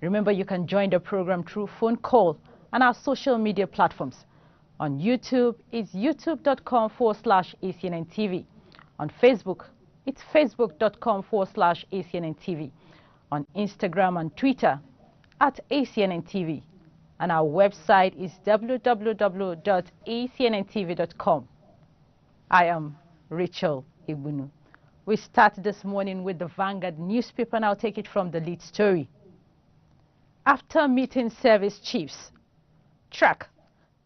Remember, you can join the program through phone call and our social media platforms. On YouTube, it's youtube.com/ACNN TV. On Facebook, it's facebook.com/ACNN TV. On Instagram and Twitter, at ACNN TV. And our website is www.acnntv.com. I am Rachel Igbunu. We start this morning with the Vanguard newspaper, and I'll take it from the lead story. After meeting service chiefs, track,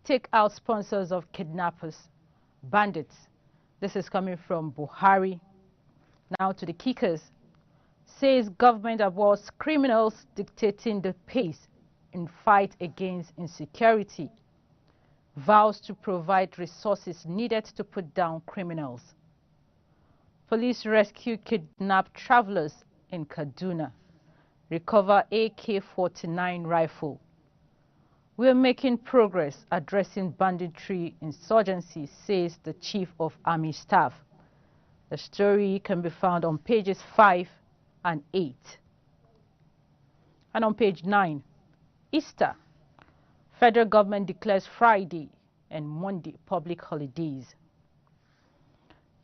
take out sponsors of kidnappers, bandits. This is coming from Buhari. Now to the kickers. Says government awards criminals dictating the pace in fight against insecurity. Vows to provide resources needed to put down criminals. Police rescue kidnapped travelers in Kaduna. Recover AK-49 rifle. We are making progress addressing banditry insurgency, says the Chief of Army Staff. The story can be found on pages 5 and 8. And on page 9, Easter. Federal government declares Friday and Monday public holidays.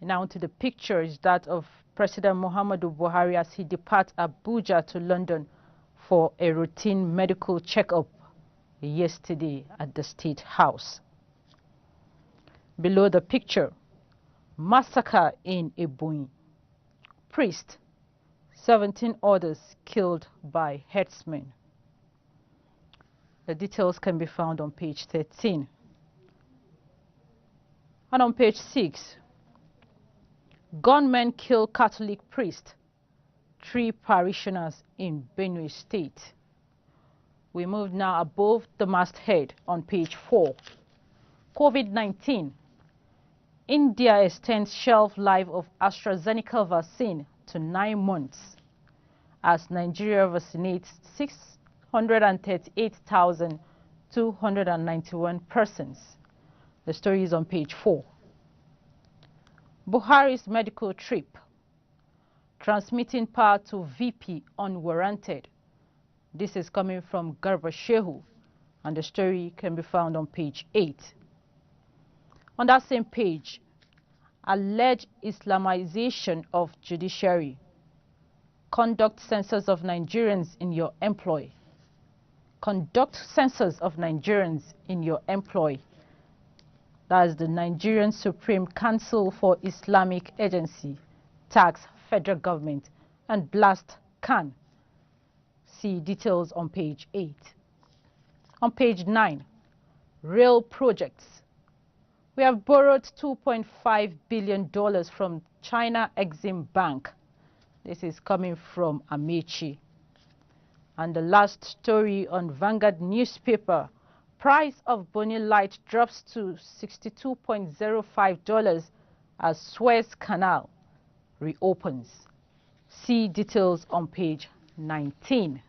Now to the picture is that of President Muhammadu Buhari as he departs Abuja to London for a routine medical checkup yesterday at the State House. Below the picture, massacre in Ebonyi. Priest, 17 others killed by herdsmen. The details can be found on page 13. And on page 6, gunmen kill Catholic priest, 3 parishioners in Benue State. We move now above the masthead on page 4. COVID-19. India extends shelf life of AstraZeneca vaccine to 9 months as Nigeria vaccinates 638,291 persons. The story is on page 4. Buhari's medical trip. Transmitting power to VP unwarranted. This is coming from Garba Shehu, and the story can be found on page 8. On that same page, alleged Islamization of judiciary. Conduct census of Nigerians in your employ. Conduct census of Nigerians in your employ. That is the Nigerian Supreme Council for Islamic Agency, tax federal government, and blast can. See details on page 8. On page 9, rail projects. We have borrowed $2.5 billion from China Exim Bank. This is coming from Amechi. And the last story on Vanguard newspaper, price of Bonny Light drops to $62.05 as Suez Canal reopens. See details on page 19.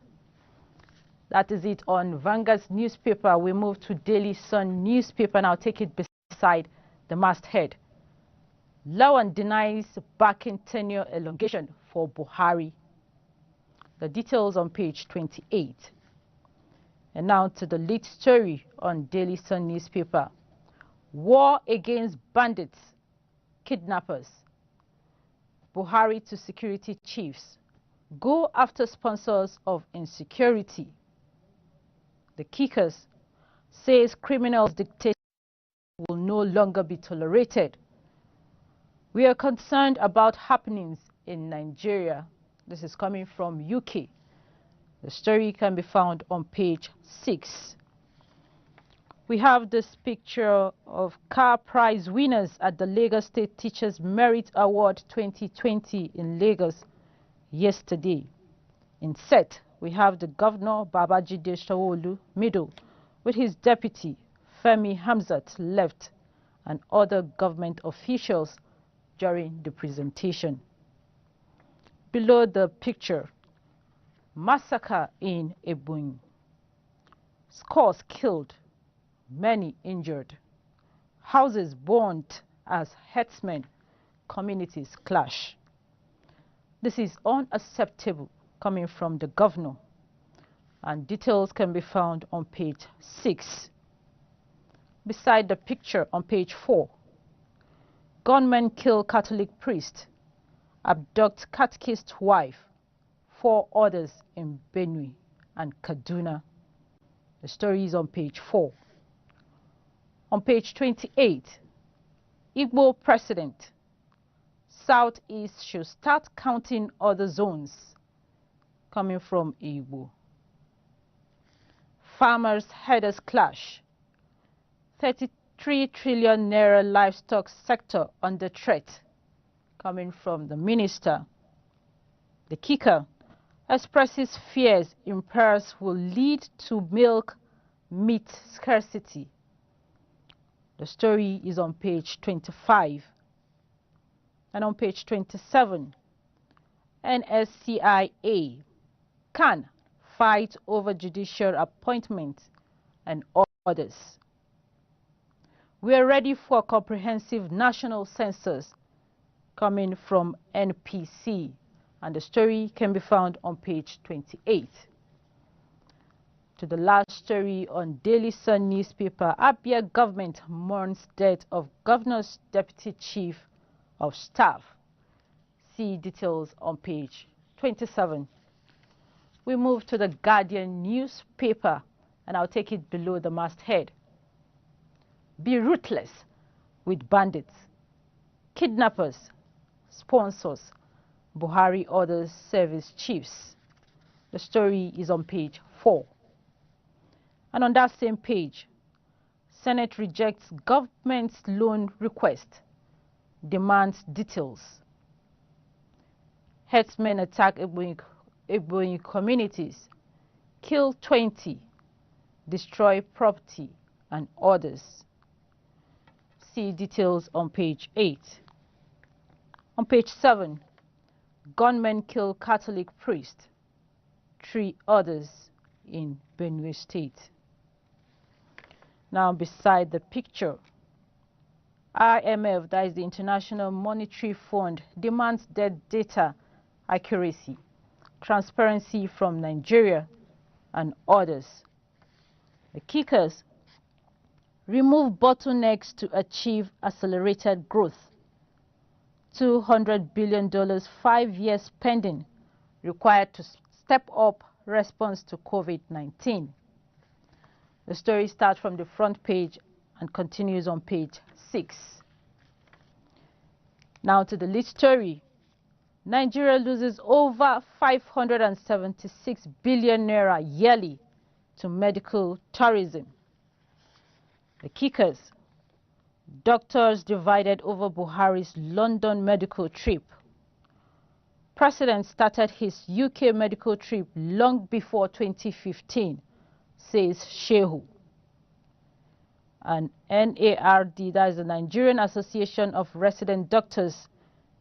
That is it on Vanguard's newspaper. We move to Daily Sun newspaper, and I'll take it beside the masthead. Lawan denies backing tenure elongation for Buhari. The details on page 28. And now to the lead story on Daily Sun newspaper. War against bandits, kidnappers. Buhari to security chiefs. Go after sponsors of insecurity. The kickers says criminals dictation will no longer be tolerated. We are concerned about happenings in Nigeria. This is coming from UK. The story can be found on page 6. We have this picture of car prize winners at the Lagos State Teachers Merit Award 2020 in Lagos yesterday. In set, we have the Governor Babajide Sanwo-Olu middle, with his deputy Femi Hamzat left, and other government officials during the presentation. Below the picture, massacre in Ebonyi. Scores killed, many injured. Houses burnt as herdsmen, communities clash. This is unacceptable, coming from the governor. and details can be found on page 6. Beside the picture on page 4, gunmen kill Catholic priest, abduct catechist wife, 4 others in Benue and Kaduna. The story is on page 4. On page 28, Igbo president, Southeast should start counting other zones, coming from Igbo. Farmers' herders clash, 33 trillion naira livestock sector under threat, coming from the minister. The kicker expresses fears impairs will lead to milk meat scarcity. The story is on page 25. And on page 27, NSCIA can fight over judicial appointments and orders. We are ready for comprehensive national census, coming from NPC, and the story can be found on page 28. To the last story on Daily Sun newspaper, Abia government mourns death of governor's deputy chief of staff. See details on page 27. We move to the Guardian newspaper, and I'll take it below the masthead. Be ruthless with bandits, kidnappers, sponsors, Buhari orders service chiefs. The story is on page 4. And on that same page, Senate rejects government's loan request, demands details. Herdsmen attack Ebonyi communities, kill 20, destroy property and others. See details on page 8. On page 7, gunmen kill Catholic priest, 3 others in Benue State. Now beside the picture, IMF, that is the International Monetary Fund, demands debt data accuracy, transparency from Nigeria and others. The kickers: remove bottlenecks to achieve accelerated growth. $200 billion 5-year spending required to step up response to COVID-19. The story starts from the front page and continues on page 6. Now to the lead story. Nigeria loses over 576 billion naira yearly to medical tourism. The kickers: doctors divided over Buhari's London medical trip. President started his UK medical trip long before 2015, says Shehu. And NARD, that is the Nigerian Association of Resident Doctors,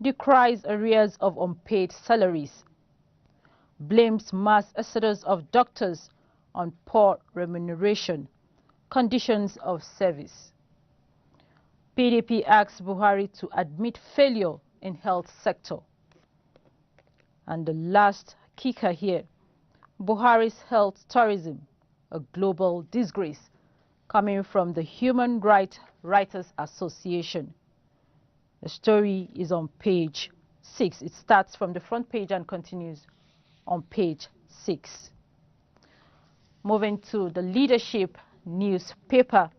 decries arrears of unpaid salaries, blames mass exodus of doctors on poor remuneration, conditions of service. PDP asks Buhari to admit failure in health sector. And the last kicker here, Buhari's health tourism, a global disgrace, coming from the Human Rights Writers Association. The story is on page 6. It starts from the front page and continues on page 6. Moving to the Leadership newspaper,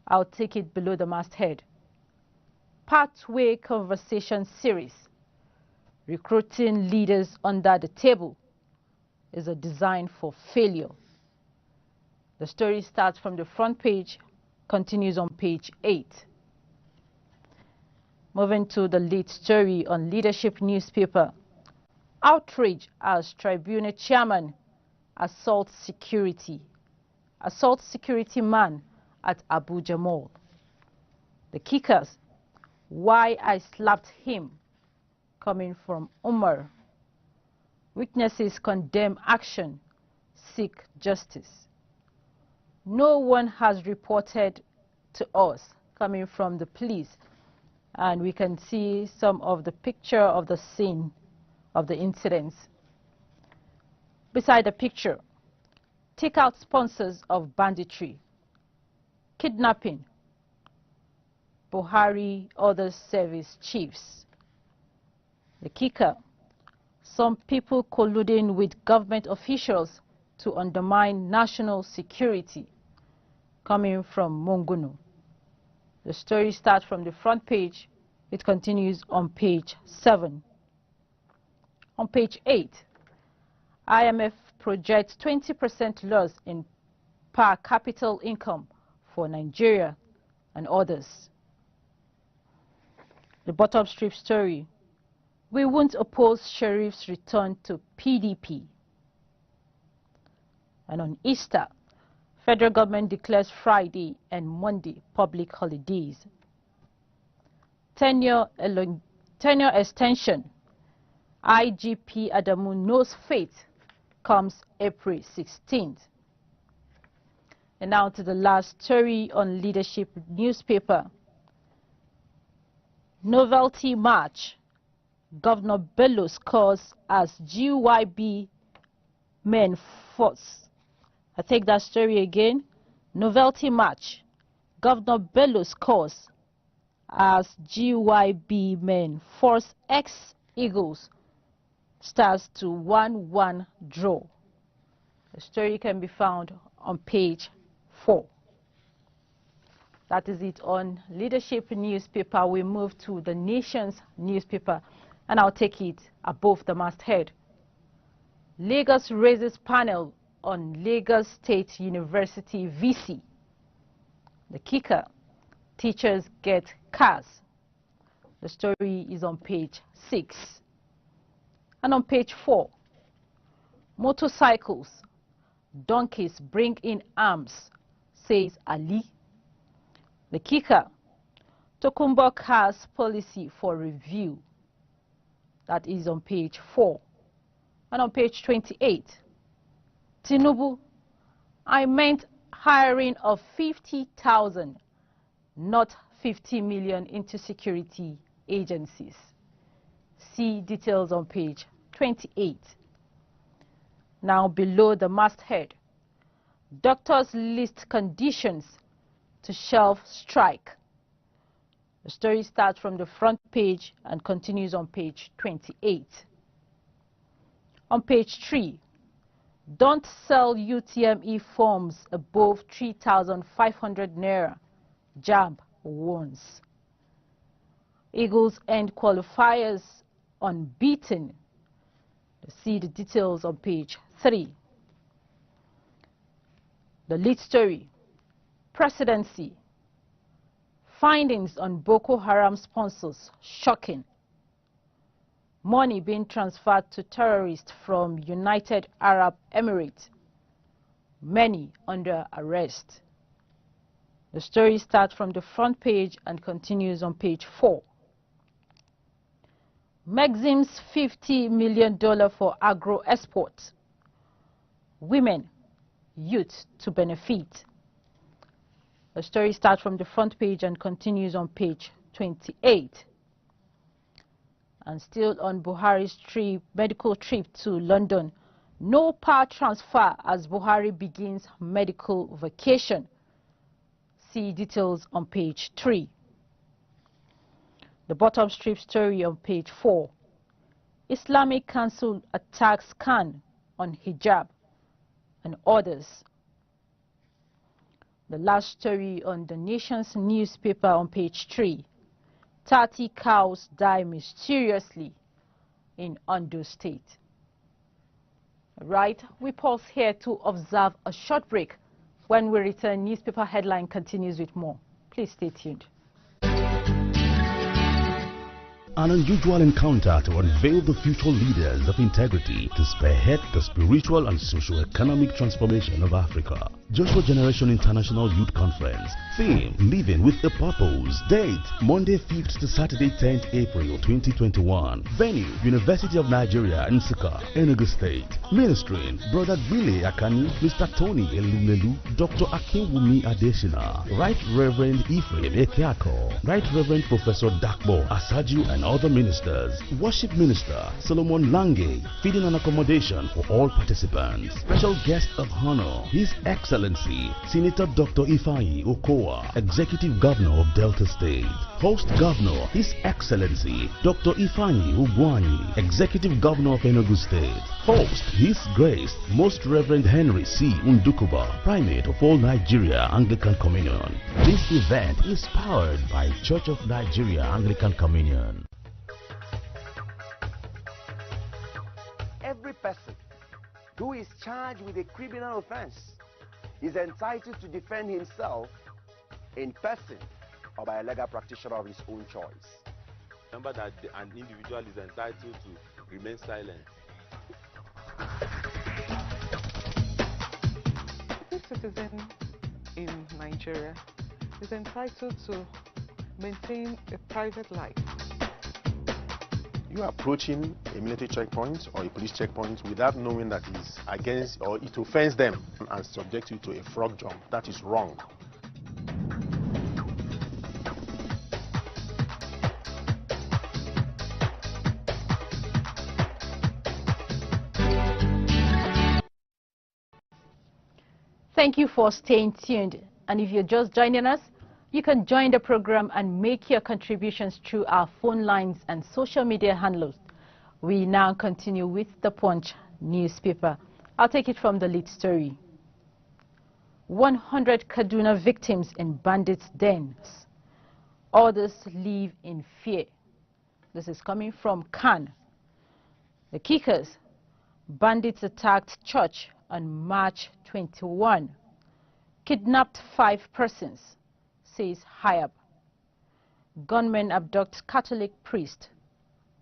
I'll take it below the masthead. Pathway Conversation Series, recruiting leaders under the table, is a design for failure. The story starts from the front page, continues on page 8. Moving to the lead story on Leadership newspaper. Outrage as tribunal chairman assaults security man at Abuja Mall. The kickers: why I slapped him, coming from Umar. Witnesses condemn action, seek justice. No one has reported to us, coming from the police. And we can see some of the picture of the scene of the incidents. Beside the picture, take out sponsors of banditry, kidnapping, Buhari other service chiefs. The kicker, some people colluding with government officials to undermine national security, coming from Monguno. The story starts from the front page. It continues on page 7. On page 8, IMF projects 20% loss in per capita income for Nigeria and others. The bottom strip story, we won't oppose Sheriff's return to PDP. And on Easter, federal government declares Friday and Monday public holidays. Tenure extension, IGP Adamu knows fate comes April 16th. And now to the last story on leadership newspaper. Novelty MACH, Governor Bello scores as GYB men force. I take that story again. Novelty MACH, Governor Bello scores as GYB men force ex-Eagles Stars to 1-1 draw. The story can be found on page 4. That is it on leadership newspaper. We move to the Nation's newspaper, and I'll take it above the masthead. Lagos raises panel on Lagos State University VC. The kicker, teachers get cars. The story is on page 6. And on page 4, motorcycles, donkeys bring in arms, says Ali. The kicker, Tokumbo cars policy for review. That is on page 4. And on page 28, Tinubu, I meant hiring of 50,000, not 50 million into security agencies. See details on page 28. Now below the masthead, doctors list conditions to shelf strike. The story starts from the front page and continues on page 28. On page 3, don't sell UTME forms above 3,500 naira. JAMB warns. Eagles end qualifiers unbeaten. See the details on page 3. The lead story, presidency. Findings on Boko Haram sponsors shocking. Money being transferred to terrorists from United Arab Emirates. Many under arrest. The story starts from the front page and continues on page 4. Maxim's $50 million for agro export. Women, youth to benefit. The story starts from the front page and continues on page 28. And still on Buhari's medical trip to London, no power transfer as Buhari begins medical vacation. See details on page 3. The bottom strip story on page 4. Islamic Council attacks Khan on hijab and others. The last story on the Nation's newspaper on page 3. 30 cows die mysteriously in Ondo State. Right, we pause here to observe a short break. When we return, newspaper headline continues with more. Please stay tuned. An unusual encounter to unveil the future leaders of integrity to spearhead the spiritual and socio-economic transformation of Africa. Joshua Generation International Youth Conference. Theme, Living with a Purpose. Date, Monday 5th to Saturday 10th April 2021. Venue, University of Nigeria, Nsukka, Enugu State. Ministering, Brother Gwile Akani, Mr. Tony Elumelu, Dr. Akinwumi Adeshina, Right Reverend Ephraim Ekeako, Right Reverend Professor Dakbo Asaju and other ministers. Worship Minister Solomon Lange, feeding and accommodation for all participants. Special guest of honor, His Excellency Senator Dr. Ifeanyi Okowa, Executive Governor of Delta State. Host Governor, His Excellency Dr. Ifeanyi Ugwuanyi, Executive Governor of Enugu State. Host, His Grace Most Reverend Henry C. Ndukuba, Primate of all Nigeria Anglican Communion. This event is powered by Church of Nigeria Anglican Communion. Every person who is charged with a criminal offense is entitled to defend himself in person or by a legal practitioner of his own choice. Remember that an individual is entitled to remain silent. Every citizen in Nigeria is entitled to maintain a private life. You are approaching a military checkpoint or a police checkpoint without knowing that it is against or it offends them and subject you to a frog jump. That is wrong. Thank you for staying tuned. And if you're just joining us, you can join the program and make your contributions through our phone lines and social media handles. We now continue with the Punch newspaper. I'll take it from the lead story. 100 Kaduna victims in bandits' dens. Others live in fear. This is coming from Khan. The kickers. Bandits attacked church on March 21. Kidnapped 5 persons, says Hayab. Gunmen abduct Catholic priest.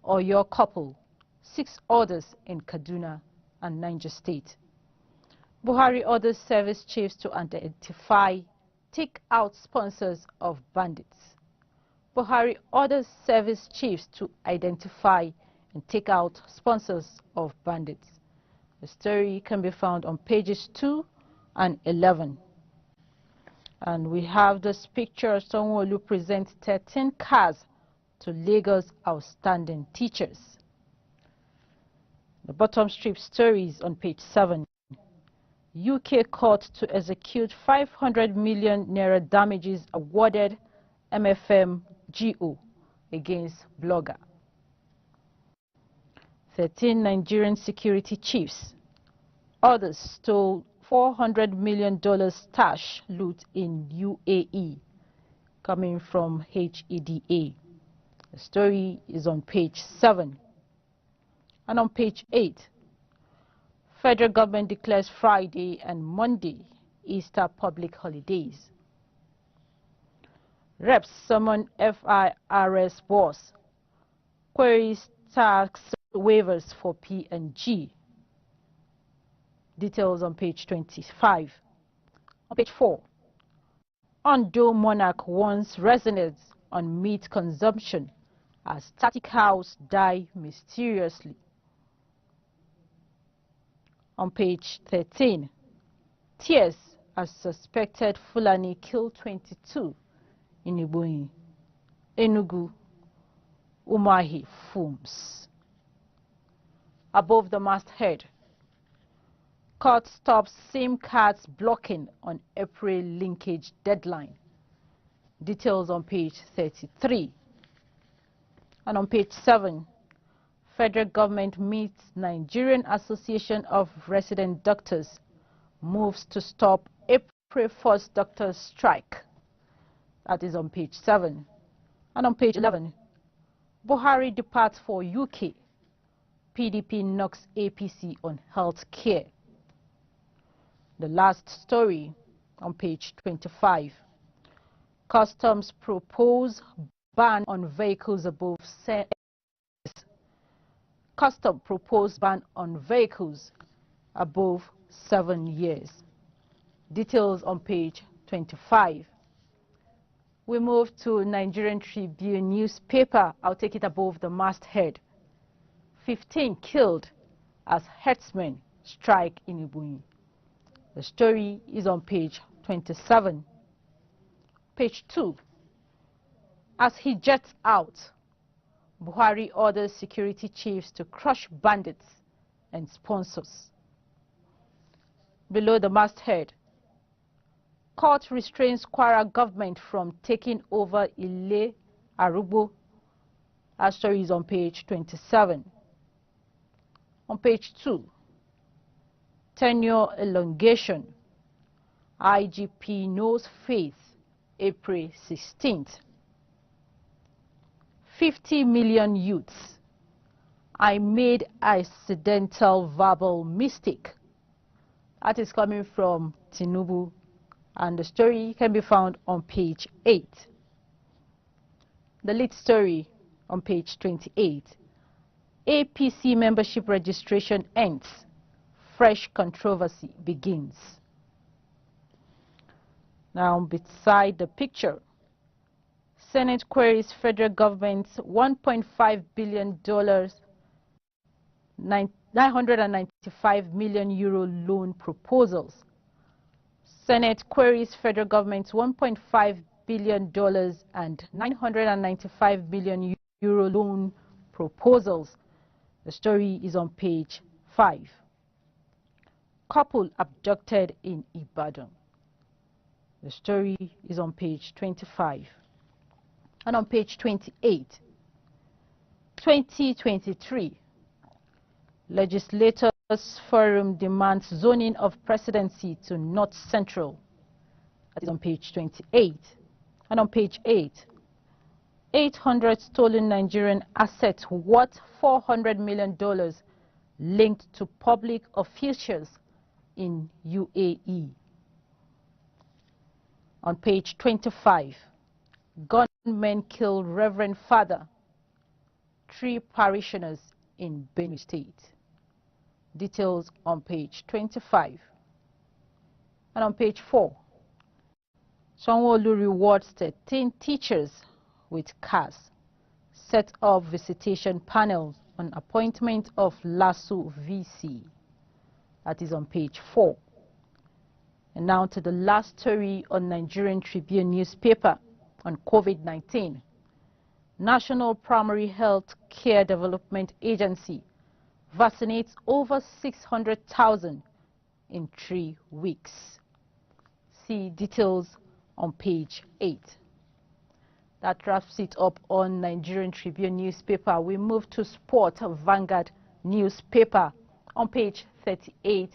Oyo couple. 6 others in Kaduna and Niger State. Buhari orders service chiefs to identify, take out sponsors of bandits. Buhari orders service chiefs to identify and take out sponsors of bandits. The story can be found on pages 2 and 11. And we have this picture. Sanwo-Olu presents 13 cars to Lagos outstanding teachers. The bottom strip stories on page 7. UK court to execute 500 million naira damages awarded MFM GO against blogger. 13 Nigerian security chiefs. Others stole $400 million stash loot in UAE, coming from HEDA. The story is on page 7. And on page 8, federal government declares Friday and Monday Easter public holidays. Reps summon FIRS boss. Queries tax waivers for P&G. Details on page 25. On page 4, Ondo monarch warns residents on meat consumption as 30 cows die mysteriously. On page 13, tears as suspected Fulani killed 22 in Iboyi, Enugu, Umahi fumes. Above the masthead, court stops SIM cards blocking on April linkage deadline. Details on page 33. And on page 7, federal government meets Nigerian Association of Resident Doctors, moves to stop April 1st doctors' strike. That is on page 7. And on page 11, Buhari departs for UK. PDP knocks APC on health care. The last story on page 25. Customs propose ban on vehicles above Custom proposed ban on vehicles above 7 years. Details on page 25. We move to Nigerian Tribune newspaper. I'll take it above the masthead. 15 killed as herdsmen strike in Ibuyi. The story is on page 27. Page 2. As he jets out, Buhari orders security chiefs to crush bandits and sponsors. Below the masthead, court restrains Kwara government from taking over Ile Arugbo. Our story is on page 27. On page 2, tenure elongation. IGP knows faith, April 16th. 50 million youths. I made accidental verbal mistake. That is coming from Tinubu, and the story can be found on page 8. The lead story on page 28. APC membership registration ends. Fresh controversy begins. Now, beside the picture, Senate queries federal government's $1.5 billion, 995 million euro loan proposals. Senate queries federal government's $1.5 billion and 995 million euro loan proposals. The story is on page 5. Couple abducted in Ibadan. The story is on page 25. And on page 28, 2023, Legislators Forum demands zoning of presidency to North Central. That is on page 28. And on page 8, 800 stolen Nigerian assets worth $400 million linked to public officials in UAE. On page 25, gunmen kill Reverend Father, 3 parishioners in Benue State. Details on page 25. And on page 4, Sanwo-Olu rewards 13 teachers with cars, set up visitation panels on appointment of LASU VC. That is on page 4. And now to the last story on Nigerian Tribune newspaper on COVID-19. National Primary Health Care Development Agency vaccinates over 600,000 in 3 weeks. See details on page 8. That wraps it up on Nigerian Tribune newspaper. We move to Sport Vanguard newspaper on page 38,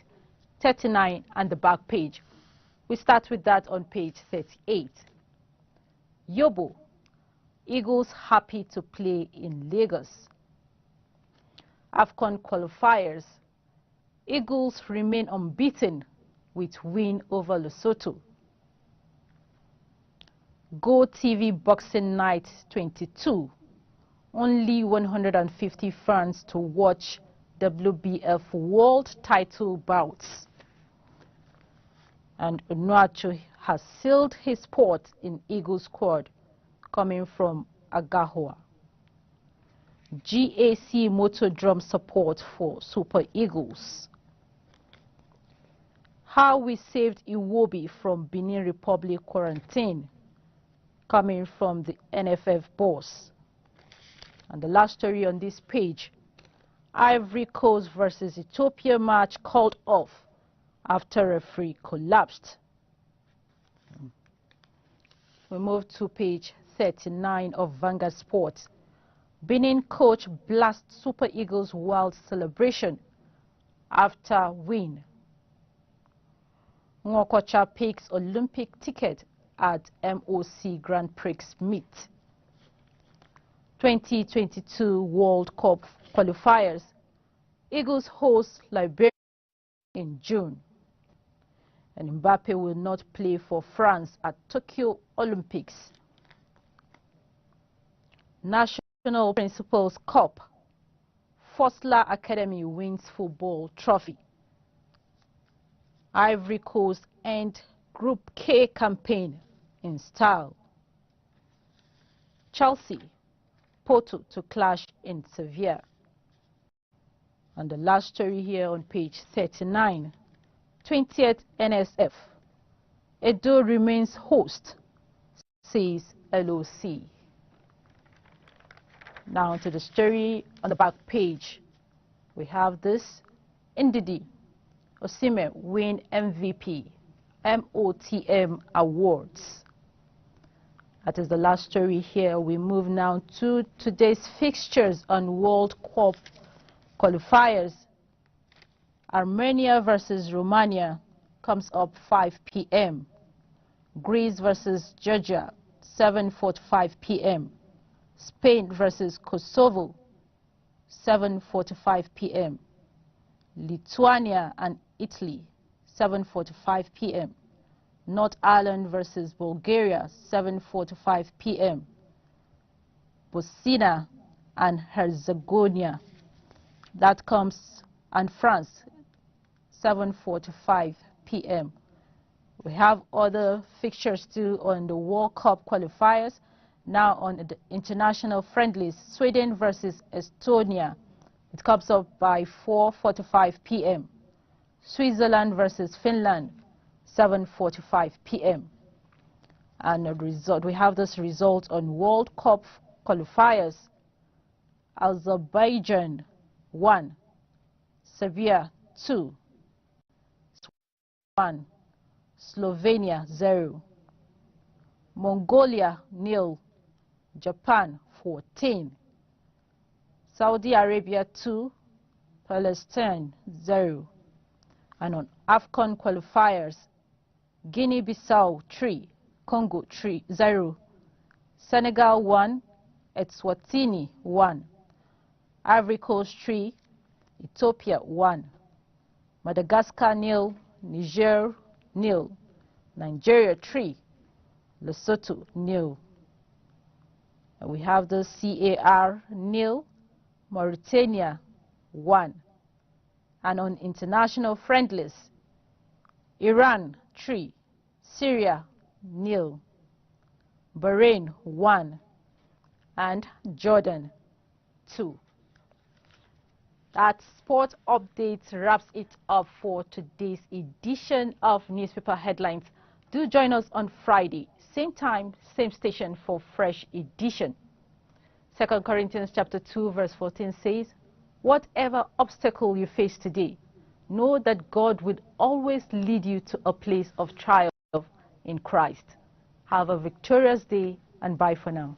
39 and the back page. We start with that on page 38. Yobo, Eagles happy to play in Lagos. AFCON qualifiers, Eagles remain unbeaten with win over Lesotho. Go TV Boxing Night 22, only 150 fans to watch WBF World Title bouts. And Onuachu has sealed his spot in Eagles squad coming from Agahua. GAC Motor Drum support for Super Eagles. How we saved Iwobi from Benin Republic quarantine coming from the NFF boss. And the last story on this page, Ivory Coast versus Ethiopia match called off after referee collapsed. We move to page 39 of Vanguard Sports. Benin coach blasts Super Eagles wild celebration after win. Nwokocha picks Olympic ticket at MOC Grand Prix meet. 2022 World Cup qualifiers. Eagles host Liberia in June. And Mbappe will not play for France at Tokyo Olympics. National Principals Cup. Fosler Academy wins football trophy. Ivory Coast end Group K campaign in style. Chelsea, Porto to clash in Sevilla. And the last story here on page 39, 20th NSF. Edo remains host, says LOC. Now to the story on the back page. We have this. Ndidi Osimhen win MVP MOTM Awards. That is the last story here. We move now to today's fixtures on World Cup qualifiers. Armenia versus Romania comes up 5 p.m. Greece versus Georgia, 7:45 p.m. Spain versus Kosovo, 7:45 p.m. Lithuania and Italy, 7:45 p.m. North Ireland versus Bulgaria, 7:45 p.m. Bosnia and Herzegovina, that comes, and France, 7:45 p.m. We have other fixtures too on the World Cup qualifiers. Now on the international friendlies, Sweden versus Estonia. It comes up by 4:45 p.m. Switzerland versus Finland, 7:45 p.m. And the result, we have this result on World Cup qualifiers. Azerbaijan 1, Serbia 2, 1, Slovenia 0, Mongolia 0, Japan 14, Saudi Arabia 2, Palestine 0. And on AFCON qualifiers, Guinea-Bissau 3, Congo 0, Senegal 1, Eswatini 1, Ivory Coast 3, Ethiopia 1, Madagascar 0, Niger 0, Nigeria 3, Lesotho 0. And we have the CAR 0, Mauritania 1. And on international friendlies, Iran 3, Syria 0, Bahrain 1, and Jordan 2. That sport update wraps it up for today's edition of Newspaper Headlines. Do join us on Friday, same time, same station for fresh edition. 2 Corinthians chapter 2 verse 14 says, whatever obstacle you face today, know that God will always lead you to a place of triumph in Christ. Have a victorious day and bye for now.